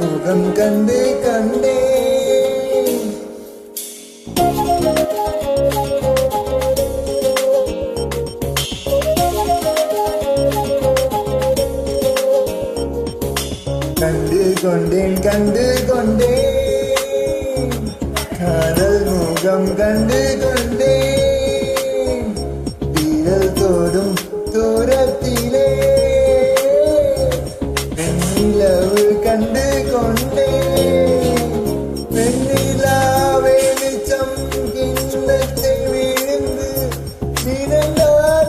முகம் கண்டு கண்டே கண்டு கொண்டேன் காதல் முகம் கண்டு கொண்டேன் தீரல் தோடும் தூரத்திலே வெண்ணிலவு கண்டு கொண்டேன் வெண்ணிலா வெளிச்சம் கிண்ணத்தை விழுந்து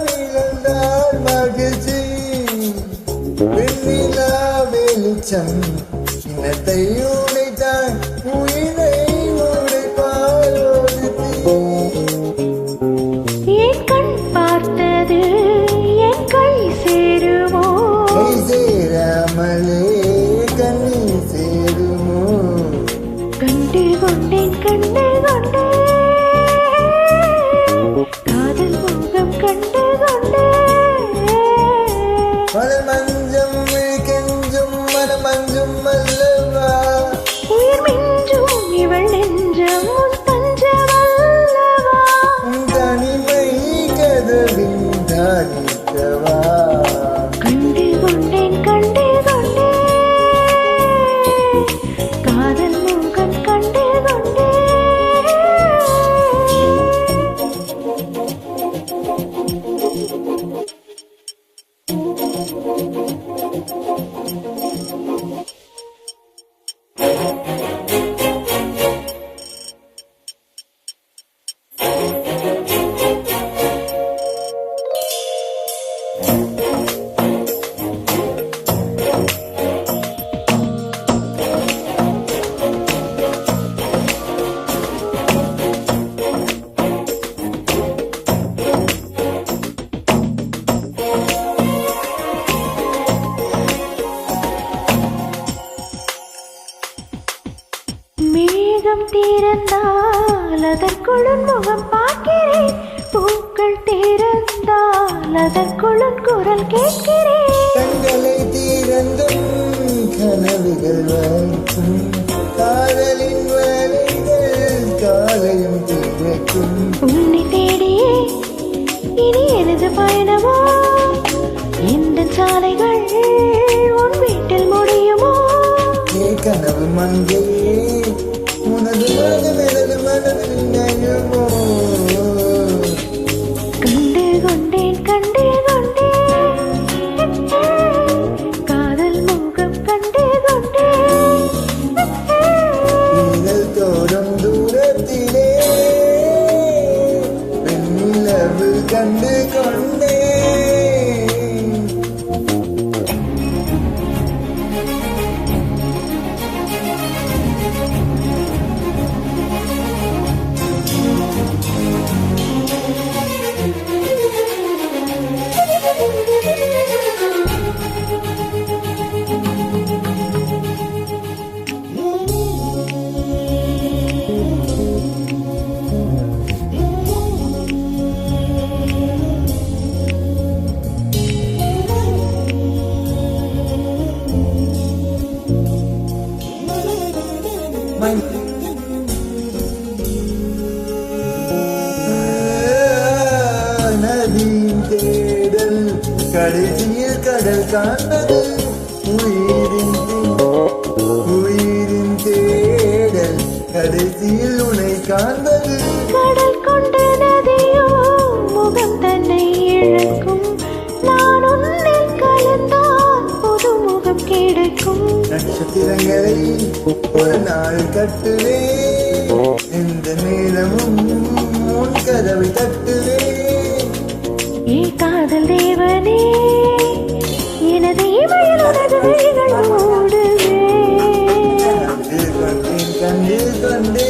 விழுந்தால் மகிழ்ச்சி வெண்ணிலா வெளிச்சம் கிண்ணத்தை உடைத்தாய் உயிரை உடைப்பால் என் கண் பார்த்தது என் கை சேருமோ கை சேராமலே கண்ணீர் சேருமோ கண்டு கொண்டேன் காதல் முகம் கண்டு மலர் மஞ்சம் கெஞ்சும் மனம் மஞ்சும் அல்லவா உயிர் மிஞ்சும் இவள் நெஞ்சம் தஞ்சமல்லவா தனிமை கதவின் தானிக்கவா கண்டு கொண்டேன் காதல் முகம் கண்டு மேகம் தீர்ந்தால் அதற்குள் முகம் பார்க்கிறேன் பூக்கள் தீர்ந்தால் அதற்குள் குரல் கேட்கிறேன் கண்களை தீரந்தும் கனவுகள் வைக்கும் காதலின் வேலைகள் காலையும் தீர்க்கும் உன்னை தேடியே இனி எனது பயணமோ இந்த சாலைகள் உன் வீட்டில் முடியுமோ கனவு மங்கையே உனது மனது எனது மனதில் நயுமோ கண்டு கொண்டேன் காதல் முகம் கண்டு நீதல் தோடும் தூரத்திலே வெண்ணிலவு கண்டு கொண்டே நதியின் தேடல் கடைசியில் கடல் காண்பது உயிரின் தேடல் கடைசியில் உனை காண்பது கடல் கொண்ட நதியோ முகம் தன்னை இழக்கும் நான் உன்னில் கலந்தால் புது முகம் கிடைக்கும் நட்சத்திரங்களை ஒரு நாள் கட்டுவே எந்த நேரமும் உன் கதவை தட்டுவே ஏ காதல் தேவனே எனது இமையில் உனது விழிகள் மூடுவே கண்டு கொண்டே